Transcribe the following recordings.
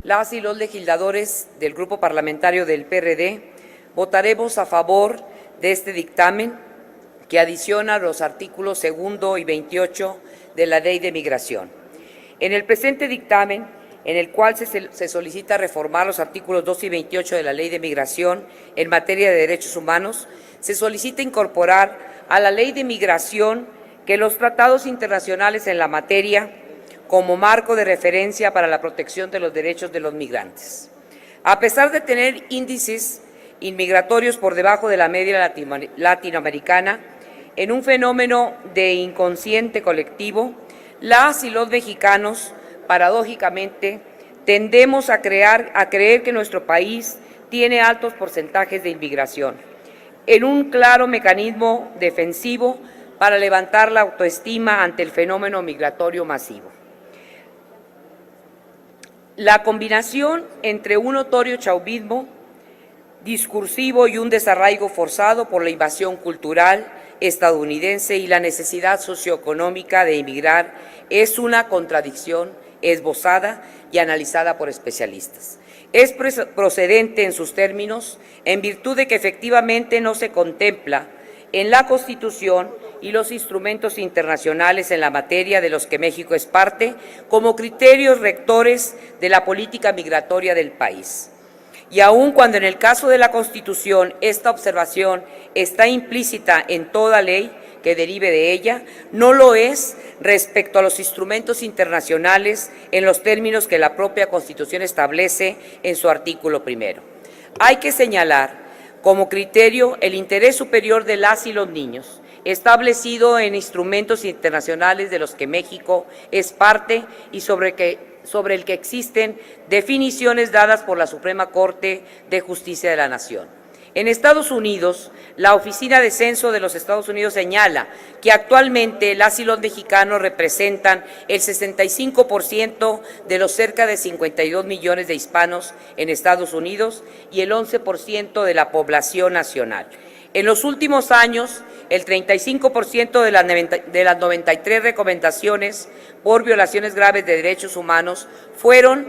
las y los legisladores del Grupo Parlamentario del PRD votaremos a favor de este dictamen que adiciona los artículos 2 y 28 de la Ley de Migración. En el presente dictamen, en el cual se solicita reformar los artículos 2 y 28 de la Ley de Migración en materia de derechos humanos, se solicita incorporar a la Ley de Migración que los tratados internacionales en la materia como marco de referencia para la protección de los derechos de los migrantes. A pesar de tener índices inmigratorios por debajo de la media latinoamericana, en un fenómeno de inconsciente colectivo, las y los mexicanos, paradójicamente, tendemos a creer que nuestro país tiene altos porcentajes de inmigración, en un claro mecanismo defensivo para levantar la autoestima ante el fenómeno migratorio masivo. La combinación entre un notorio chauvinismo discursivo y un desarraigo forzado por la invasión cultural estadounidense y la necesidad socioeconómica de emigrar es una contradicción esbozada y analizada por especialistas. Es procedente en sus términos en virtud de que efectivamente no se contempla en la Constitución y los instrumentos internacionales en la materia de los que México es parte como criterios rectores de la política migratoria del país. Y aun cuando en el caso de la Constitución esta observación está implícita en toda ley que derive de ella, no lo es respecto a los instrumentos internacionales en los términos que la propia Constitución establece en su artículo primero. Hay que señalar como criterio el interés superior de las y los niños, establecido en instrumentos internacionales de los que México es parte y sobre el que existen definiciones dadas por la Suprema Corte de Justicia de la Nación. En Estados Unidos, la Oficina de Censo de los Estados Unidos señala que actualmente las y los mexicanos representan el 65% de los cerca de 52 millones de hispanos en Estados Unidos y el 11% de la población nacional. En los últimos años, el 35% de las 93 recomendaciones por violaciones graves de derechos humanos fueron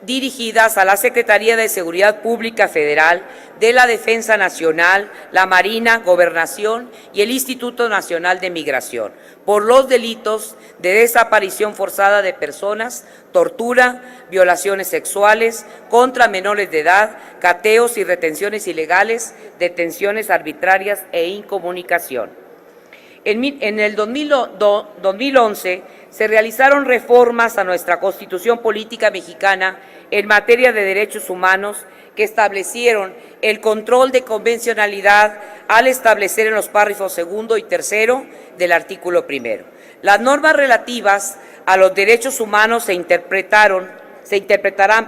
dirigidas a la Secretaría de Seguridad Pública Federal, de la Defensa Nacional, la Marina, Gobernación y el Instituto Nacional de Migración, por los delitos de desaparición forzada de personas, tortura, violaciones sexuales contra menores de edad, cateos y retenciones ilegales, detenciones arbitrarias e incomunicación. En el 2011 se realizaron reformas a nuestra Constitución Política Mexicana en materia de derechos humanos que establecieron el control de convencionalidad al establecer en los párrafos 2 y 3 del artículo 1. Las normas relativas a los derechos humanos se interpretarán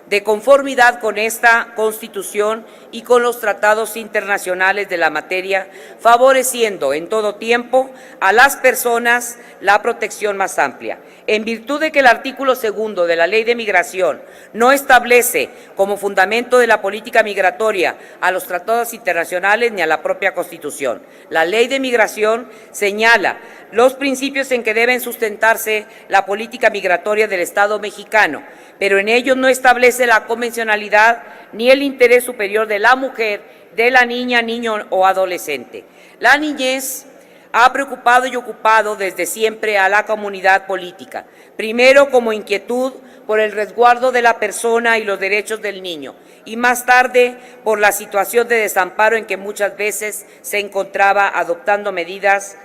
de conformidad con esta Constitución y con los tratados internacionales de la materia, favoreciendo en todo tiempo a las personas la protección más amplia. En virtud de que el artículo 2 de la Ley de Migración no establece como fundamento de la política migratoria a los tratados internacionales ni a la propia Constitución. La Ley de Migración señala los principios en que deben sustentarse la política migratoria del Estado mexicano, pero en ellos no establece la convencionalidad ni el interés superior de la mujer, de la niña, niño o adolescente. La niñez ha preocupado y ocupado desde siempre a la comunidad política, primero como inquietud por el resguardo de la persona y los derechos del niño, y más tarde por la situación de desamparo en que muchas veces se encontraba, adoptando medidas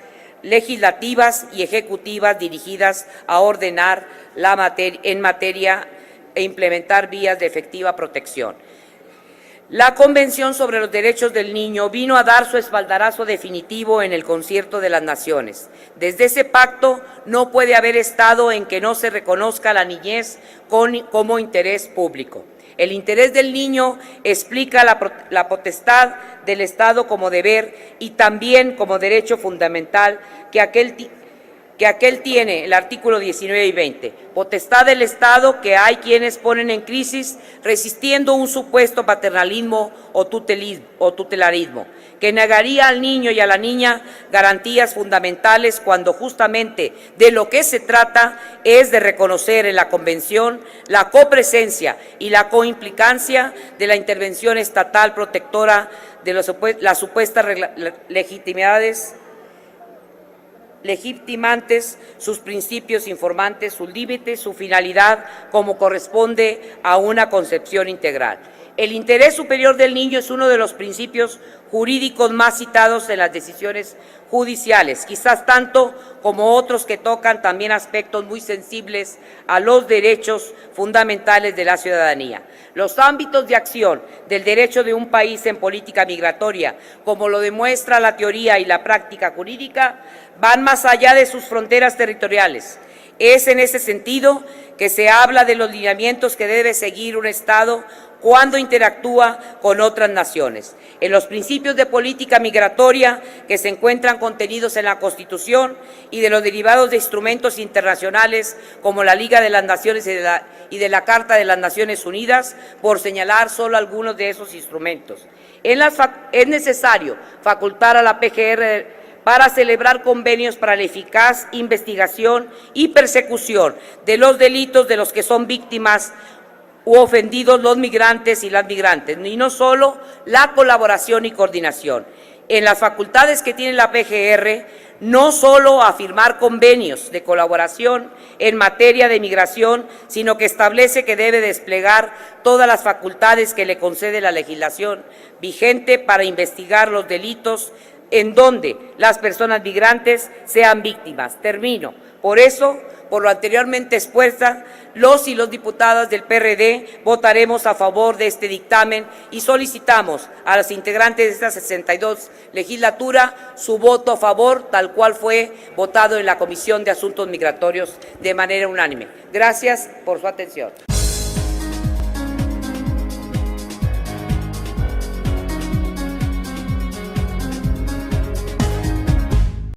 legislativas y ejecutivas dirigidas a ordenar en materia e implementar vías de efectiva protección. La Convención sobre los Derechos del Niño vino a dar su espaldarazo definitivo en el Concierto de las Naciones. Desde ese pacto no puede haber estado en que no se reconozca la niñez como interés público. El interés del niño explica la potestad del Estado como deber y también como derecho fundamental que aquel que aquel tiene el artículo 19 y 20. Potestad del Estado que hay quienes ponen en crisis resistiendo un supuesto paternalismo o tutelarismo, que negaría al niño y a la niña garantías fundamentales cuando justamente de lo que se trata es de reconocer en la Convención la copresencia y la coimplicancia de la intervención estatal protectora de las supuestas legitimantes, sus principios informantes, sus límites, su finalidad, como corresponde a una concepción integral. El interés superior del niño es uno de los principios jurídicos más citados en las decisiones judiciales, quizás tanto como otros que tocan también aspectos muy sensibles a los derechos fundamentales de la ciudadanía. Los ámbitos de acción del derecho de un país en política migratoria, como lo demuestra la teoría y la práctica jurídica, van más allá de sus fronteras territoriales. Es en ese sentido que se habla de los lineamientos que debe seguir un Estado cuando interactúa con otras naciones. En los principios de política migratoria que se encuentran contenidos en la Constitución y de los derivados de instrumentos internacionales como la Liga de las Naciones y de la Carta de las Naciones Unidas, por señalar solo algunos de esos instrumentos. Es necesario facultar a la PGR para celebrar convenios para la eficaz investigación y persecución de los delitos de los que son víctimas u ofendidos los migrantes y las migrantes, y no solo la colaboración y coordinación. En las facultades que tiene la PGR, no solo a firmar convenios de colaboración en materia de migración, sino que establece que debe desplegar todas las facultades que le concede la legislación vigente para investigar los delitos en donde las personas migrantes sean víctimas. Termino. Por eso, por lo anteriormente expuesta, los y los diputados del PRD votaremos a favor de este dictamen y solicitamos a los integrantes de esta 62 legislatura su voto a favor, tal cual fue votado en la Comisión de Asuntos Migratorios de manera unánime. Gracias por su atención.